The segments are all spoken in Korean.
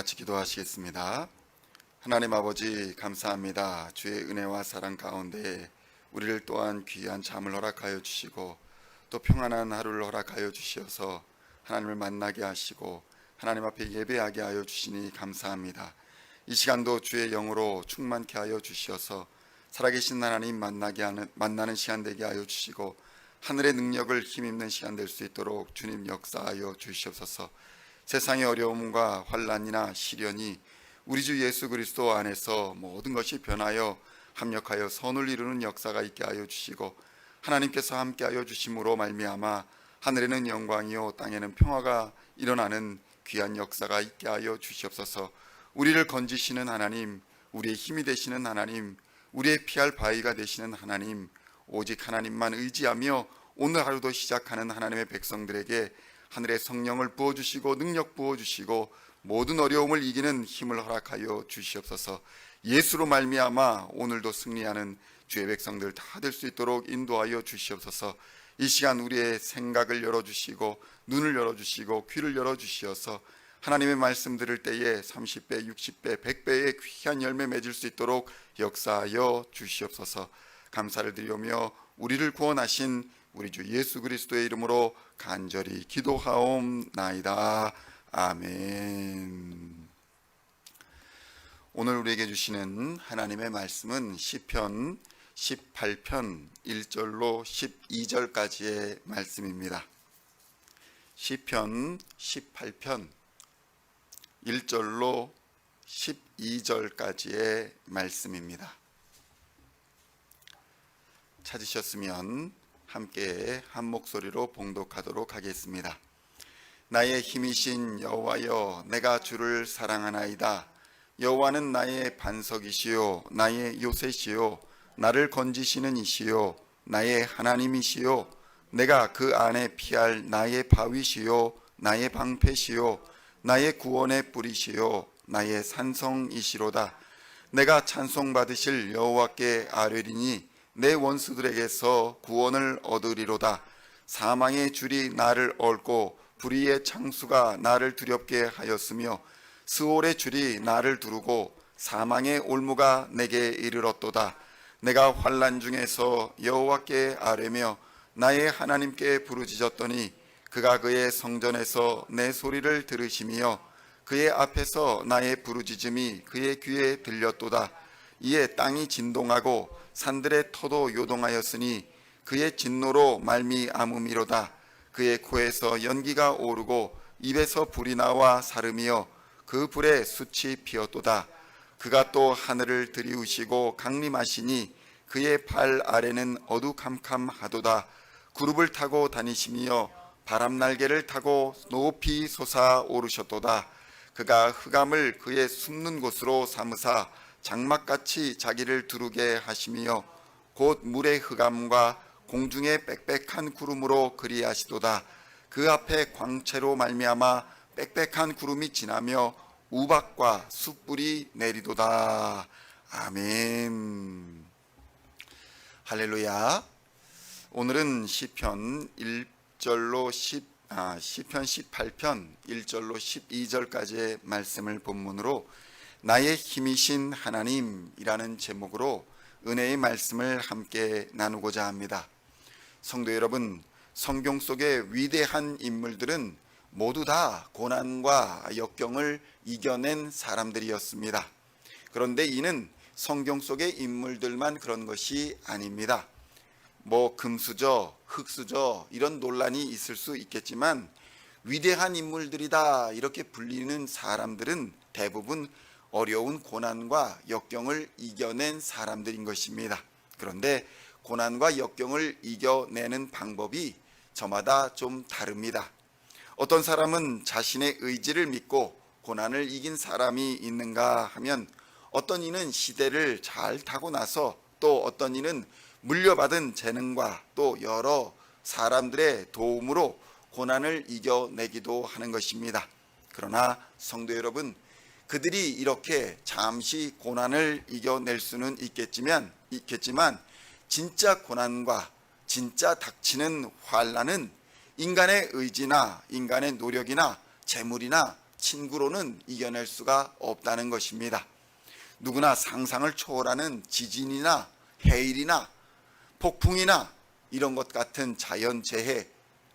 같이 기도하시겠습니다. 하나님 아버지 감사합니다. 주의 은혜와 사랑 가운데 우리를 또한 귀한 잠을 허락하여 주시고 또 평안한 하루를 허락하여 주시어서 하나님을 만나게 하시고 하나님 앞에 예배하게 하여 주시니 감사합니다. 이 시간도 주의 영으로 충만케 하여 주시어서 살아계신 하나님 만나는 시간 되게 하여 주시고 하늘의 능력을 힘입는 시간 될 수 있도록 주님 역사하여 주시옵소서. 세상의 어려움과 환난이나 시련이 우리 주 예수 그리스도 안에서 모든 것이 변하여 합력하여 선을 이루는 역사가 있게 하여 주시고 하나님께서 함께 하여 주심으로 말미암아 하늘에는 영광이요 땅에는 평화가 일어나는 귀한 역사가 있게 하여 주시옵소서. 우리를 건지시는 하나님, 우리의 힘이 되시는 하나님, 우리의 피할 바위가 되시는 하나님, 오직 하나님만 의지하며 오늘 하루도 시작하는 하나님의 백성들에게 하늘의 성령을 부어주시고 능력 부어주시고 모든 어려움을 이기는 힘을 허락하여 주시옵소서. 예수로 말미암아 오늘도 승리하는 주의 백성들 다 될 수 있도록 인도하여 주시옵소서. 이 시간 우리의 생각을 열어주시고 눈을 열어주시고 귀를 열어주시어서 하나님의 말씀 들을 때에 30배, 60배, 100배의 귀한 열매 맺을 수 있도록 역사하여 주시옵소서. 감사를 드리오며 우리를 구원하신 우리 주 예수 그리스도의 이름으로 간절히 기도하옵나이다. 아멘. 오늘 우리에게 주시는 하나님의 말씀은 시편 18편 1절로 12절까지의 말씀입니다. 시편 18편 1절로 12절까지의 말씀입니다. 찾으셨으면 함께 한 목소리로 봉독하도록 하겠습니다. 나의 힘이신 여호와여, 내가 주를 사랑하나이다. 여호와는 나의 반석이시요 나의 요새시요 나를 건지시는 이시요 나의 하나님이시요 내가 그 안에 피할 나의 바위시요 나의 방패시요 나의 구원의 뿌리시요 나의 산성이시로다. 내가 찬송받으실 여호와께 아뢰리니 내 원수들에게서 구원을 얻으리로다. 사망의 줄이 나를 얽고 불의의 창수가 나를 두렵게 하였으며 스올의 줄이 나를 두르고 사망의 올무가 내게 이르렀도다. 내가 환난 중에서 여호와께 아뢰며 나의 하나님께 부르짖었더니 그가 그의 성전에서 내 소리를 들으시며 그의 앞에서 나의 부르짖음이 그의 귀에 들렸도다. 이에 땅이 진동하고 산들의 터도 요동하였으니 그의 진노로 말미암음이로다. 그의 코에서 연기가 오르고 입에서 불이 나와 사름이여 그 불에 숯이 피었도다. 그가 또 하늘을 들이우시고 강림하시니 그의 발 아래는 어두캄캄하도다. 구름을 타고 다니시며 바람 날개를 타고 높이 솟아오르셨도다. 그가 흑암을 그의 숨는 곳으로 삼으사 장막같이 자기를 두르게 하시며 곧 물의 흑암과 공중의 빽빽한 구름으로 그리하시도다. 그 앞에 광채로 말미암아 빽빽한 구름이 지나며 우박과 숯불이 내리도다. 아멘. 할렐루야. 오늘은 시편 18편 1절로 12절까지의 말씀을 본문으로 나의 힘이신 하나님이라는 제목으로 은혜의 말씀을 함께 나누고자 합니다. 성도 여러분, 성경 속의 위대한 인물들은 모두 다 고난과 역경을 이겨낸 사람들이었습니다. 그런데 이는 성경 속의 인물들만 그런 것이 아닙니다. 금수저, 흙수저 이런 논란이 있을 수 있겠지만 위대한 인물들이다 이렇게 불리는 사람들은 대부분 어려운 고난과 역경을 이겨낸 사람들인 것입니다. 그런데 고난과 역경을 이겨내는 방법이 저마다 좀 다릅니다. 어떤 사람은 자신의 의지를 믿고 고난을 이긴 사람이 있는가 하면 어떤 이는 시대를 잘 타고나서 또 어떤 이는 물려받은 재능과 또 여러 사람들의 도움으로 고난을 이겨내기도 하는 것입니다. 그러나 성도 여러분, 그들이 이렇게 잠시 고난을 이겨낼 수는 있겠지만 진짜 고난과 진짜 닥치는 환난은 인간의 의지나 인간의 노력이나 재물이나 친구로는 이겨낼 수가 없다는 것입니다. 누구나 상상을 초월하는 지진이나 해일이나 폭풍이나 이런 것 같은 자연재해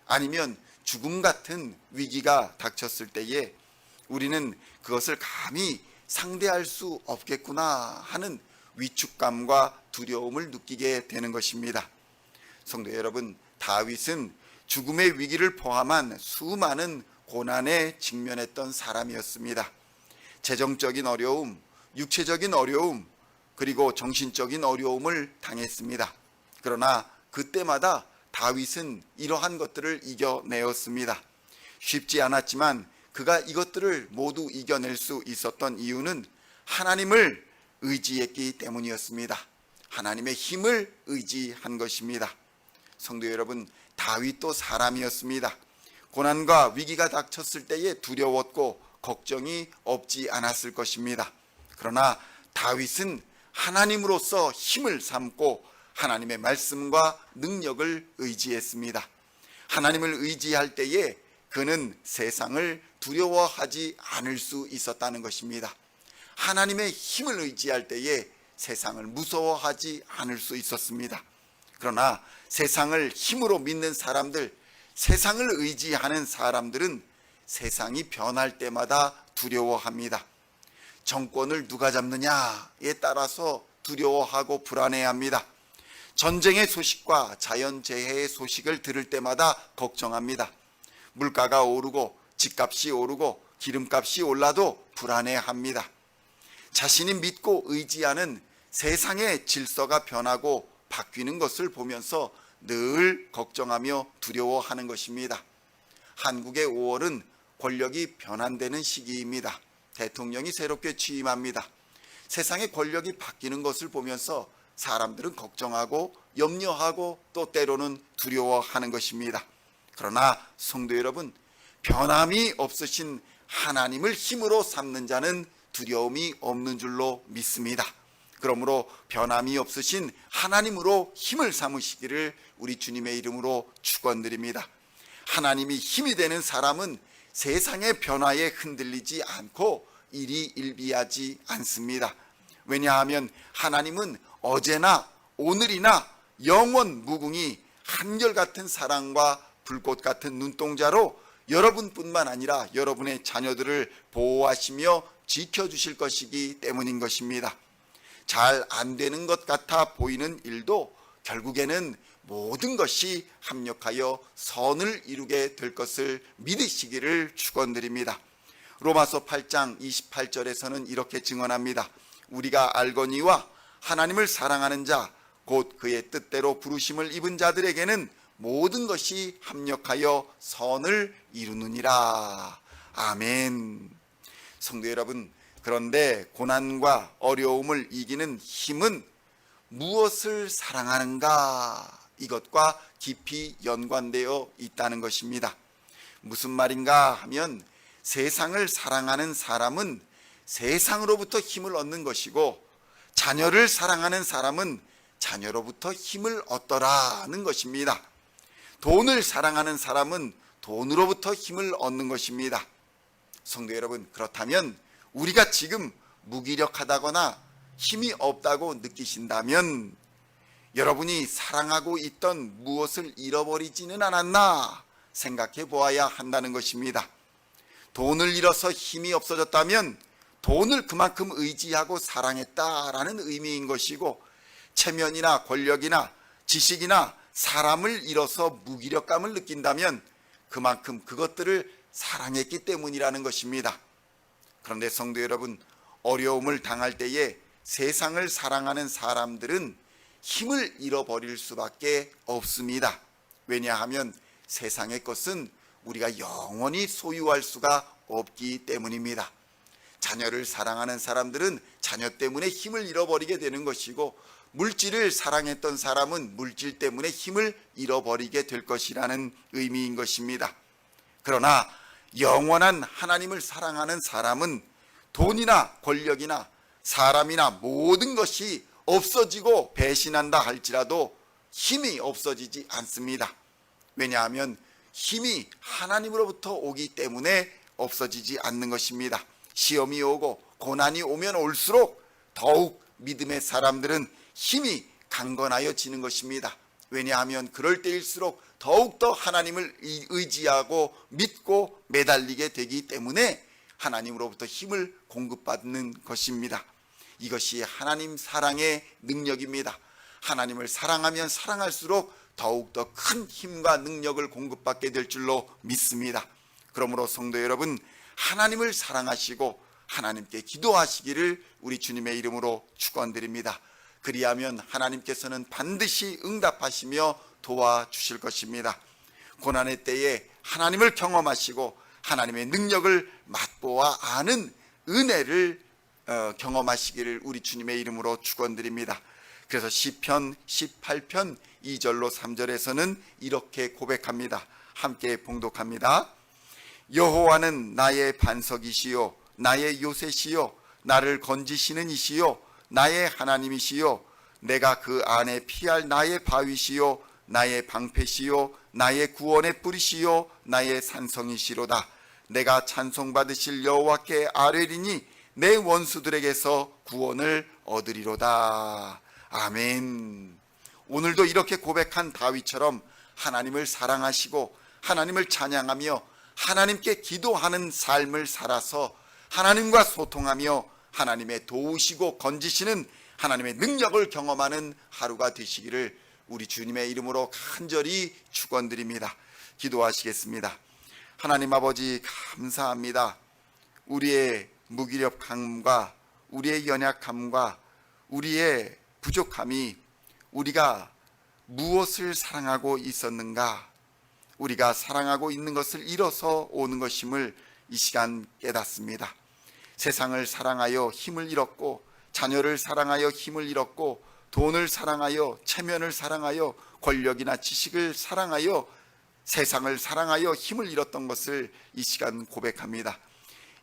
아니면 죽음 같은 위기가 닥쳤을 때에 우리는 그것을 감히 상대할 수 없겠구나 하는 위축감과 두려움을 느끼게 되는 것입니다. 성도 여러분, 다윗은 죽음의 위기를 포함한 수많은 고난에 직면했던 사람이었습니다. 재정적인 어려움, 육체적인 어려움, 그리고 정신적인 어려움을 당했습니다. 그러나 그때마다 다윗은 이러한 것들을 이겨내었습니다. 쉽지 않았지만 그가 이것들을 모두 이겨낼 수 있었던 이유는 하나님을 의지했기 때문이었습니다. 하나님의 힘을 의지한 것입니다. 성도 여러분, 다윗도 사람이었습니다. 고난과 위기가 닥쳤을 때에 두려웠고 걱정이 없지 않았을 것입니다. 그러나 다윗은 하나님으로서 힘을 삼고 하나님의 말씀과 능력을 의지했습니다. 하나님을 의지할 때에 그는 세상을 두려워하지 않을 수 있었다는 것입니다. 하나님의 힘을 의지할 때에 세상을 무서워하지 않을 수 있었습니다. 그러나 세상을 힘으로 믿는 사람들, 세상을 의지하는 사람들은 세상이 변할 때마다 두려워합니다. 정권을 누가 잡느냐에 따라서 두려워하고 불안해합니다. 전쟁의 소식과 자연재해의 소식을 들을 때마다 걱정합니다. 물가가 오르고 집값이 오르고 기름값이 올라도 불안해합니다. 자신이 믿고 의지하는 세상의 질서가 변하고 바뀌는 것을 보면서 늘 걱정하며 두려워하는 것입니다. 한국의 5월은 권력이 변환되는 시기입니다. 대통령이 새롭게 취임합니다. 세상의 권력이 바뀌는 것을 보면서 사람들은 걱정하고 염려하고 또 때로는 두려워하는 것입니다. 그러나 성도 여러분, 변함이 없으신 하나님을 힘으로 삼는 자는 두려움이 없는 줄로 믿습니다. 그러므로 변함이 없으신 하나님으로 힘을 삼으시기를 우리 주님의 이름으로 축원드립니다. 하나님이 힘이 되는 사람은 세상의 변화에 흔들리지 않고 일희일비하지 않습니다. 왜냐하면 하나님은 어제나 오늘이나 영원 무궁히 한결같은 사랑과 불꽃 같은 눈동자로 여러분뿐만 아니라 여러분의 자녀들을 보호하시며 지켜주실 것이기 때문인 것입니다. 잘 안 되는 것 같아 보이는 일도 결국에는 모든 것이 합력하여 선을 이루게 될 것을 믿으시기를 축원드립니다. 로마서 8장 28절에서는 이렇게 증언합니다. 우리가 알거니와 하나님을 사랑하는 자 곧 그의 뜻대로 부르심을 입은 자들에게는 모든 것이 합력하여 선을 이루느니라. 아멘. 성도 여러분, 그런데 고난과 어려움을 이기는 힘은 무엇을 사랑하는가? 이것과 깊이 연관되어 있다는 것입니다. 무슨 말인가 하면 세상을 사랑하는 사람은 세상으로부터 힘을 얻는 것이고 자녀를 사랑하는 사람은 자녀로부터 힘을 얻더라는 것입니다. 돈을 사랑하는 사람은 돈으로부터 힘을 얻는 것입니다. 성도 여러분, 그렇다면 우리가 지금 무기력하다거나 힘이 없다고 느끼신다면 여러분이 사랑하고 있던 무엇을 잃어버리지는 않았나 생각해 보아야 한다는 것입니다. 돈을 잃어서 힘이 없어졌다면 돈을 그만큼 의지하고 사랑했다라는 의미인 것이고, 체면이나 권력이나 지식이나 사람을 잃어서 무기력감을 느낀다면 그만큼 그것들을 사랑했기 때문이라는 것입니다. 그런데 성도 여러분, 어려움을 당할 때에 세상을 사랑하는 사람들은 힘을 잃어버릴 수밖에 없습니다. 왜냐하면 세상의 것은 우리가 영원히 소유할 수가 없기 때문입니다. 자녀를 사랑하는 사람들은 자녀 때문에 힘을 잃어버리게 되는 것이고, 물질을 사랑했던 사람은 물질 때문에 힘을 잃어버리게 될 것이라는 의미인 것입니다. 그러나 영원한 하나님을 사랑하는 사람은 돈이나 권력이나 사람이나 모든 것이 없어지고 배신한다 할지라도 힘이 없어지지 않습니다. 왜냐하면 힘이 하나님으로부터 오기 때문에 없어지지 않는 것입니다. 시험이 오고 고난이 오면 올수록 더욱 믿음의 사람들은 힘이 강건하여지는 것입니다. 왜냐하면 그럴 때일수록 더욱더 하나님을 의지하고 믿고 매달리게 되기 때문에 하나님으로부터 힘을 공급받는 것입니다. 이것이 하나님 사랑의 능력입니다. 하나님을 사랑하면 사랑할수록 더욱더 큰 힘과 능력을 공급받게 될 줄로 믿습니다. 그러므로 성도 여러분, 하나님을 사랑하시고 하나님께 기도하시기를 우리 주님의 이름으로 축원드립니다. 그리하면 하나님께서는 반드시 응답하시며 도와주실 것입니다. 고난의 때에 하나님을 경험하시고 하나님의 능력을 맛보아 아는 은혜를 경험하시기를 우리 주님의 이름으로 축원드립니다. 그래서 시편 18편 2절로 3절에서는 이렇게 고백합니다. 함께 봉독합니다. 여호와는 나의 반석이시요 나의 요새시요 나를 건지시는 이시요 나의 하나님이시요 내가 그 안에 피할 나의 바위시요 나의 방패시요 나의 구원의 뿌리시요 나의 산성이시로다. 내가 찬송받으실 여호와께 아뢰리니 내 원수들에게서 구원을 얻으리로다. 아멘. 오늘도 이렇게 고백한 다윗처럼 하나님을 사랑하시고 하나님을 찬양하며 하나님께 기도하는 삶을 살아서 하나님과 소통하며 하나님의 도우시고 건지시는 하나님의 능력을 경험하는 하루가 되시기를 우리 주님의 이름으로 간절히 축원드립니다. 기도하시겠습니다. 하나님 아버지 감사합니다. 우리의 무기력함과 우리의 연약함과 우리의 부족함이 우리가 무엇을 사랑하고 있었는가, 우리가 사랑하고 있는 것을 잃어서 오는 것임을 이 시간 깨닫습니다. 세상을 사랑하여 힘을 잃었고, 자녀를 사랑하여 힘을 잃었고, 돈을 사랑하여, 체면을 사랑하여, 권력이나 지식을 사랑하여, 세상을 사랑하여 힘을 잃었던 것을 이 시간 고백합니다.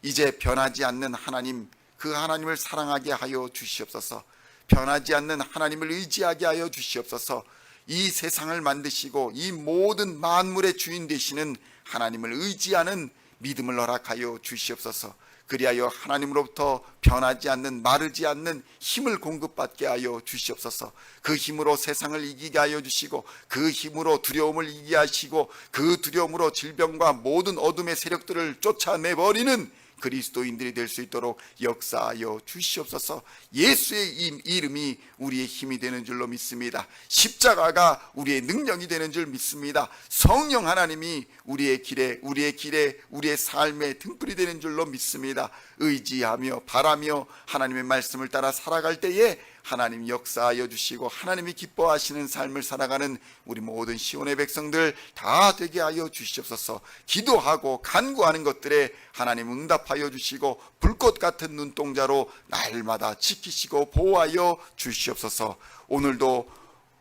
이제 변하지 않는 하나님, 그 하나님을 사랑하게 하여 주시옵소서. 변하지 않는 하나님을 의지하게 하여 주시옵소서. 이 세상을 만드시고 이 모든 만물의 주인 되시는 하나님을 의지하는 믿음을 허락하여 주시옵소서. 그리하여 하나님으로부터 변하지 않는, 마르지 않는 힘을 공급받게 하여 주시옵소서. 그 힘으로 세상을 이기게 하여 주시고, 그 힘으로 두려움을 이기게 하시고, 그 두려움으로 질병과 모든 어둠의 세력들을 쫓아내버리는 그리스도인들이 될 수 있도록 역사하여 주시옵소서. 예수의 이름이 우리의 힘이 되는 줄로 믿습니다. 십자가가 우리의 능력이 되는 줄 믿습니다. 성령 하나님이 우리의 길에 우리의 삶의 등불이 되는 줄로 믿습니다. 의지하며 바라며 하나님의 말씀을 따라 살아갈 때에 하나님 역사하여 주시고 하나님이 기뻐하시는 삶을 살아가는 우리 모든 시온의 백성들 다 되게 하여 주시옵소서. 기도하고 간구하는 것들에 하나님 응답하여 주시고 불꽃 같은 눈동자로 날마다 지키시고 보호하여 주시옵소서. 오늘도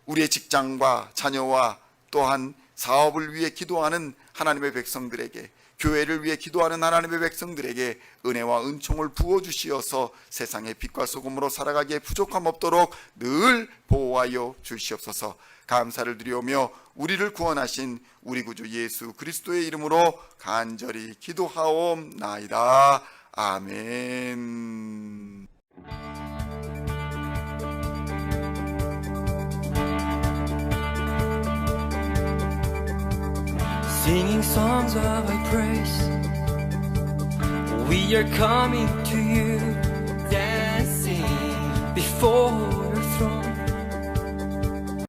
우리의 직장과 자녀와 또한 사업을 위해 기도하는 하나님의 백성들에게, 교회를 위해 기도하는 하나님의 백성들에게 은혜와 은총을 부어주시어서 세상의 빛과 소금으로 살아가기에 부족함 없도록 늘 보호하여 주시옵소서. 감사를 드리오며 우리를 구원하신 우리 구주 예수 그리스도의 이름으로 간절히 기도하옵나이다. 아멘. Singing songs of thy praise, we are coming to you, dancing before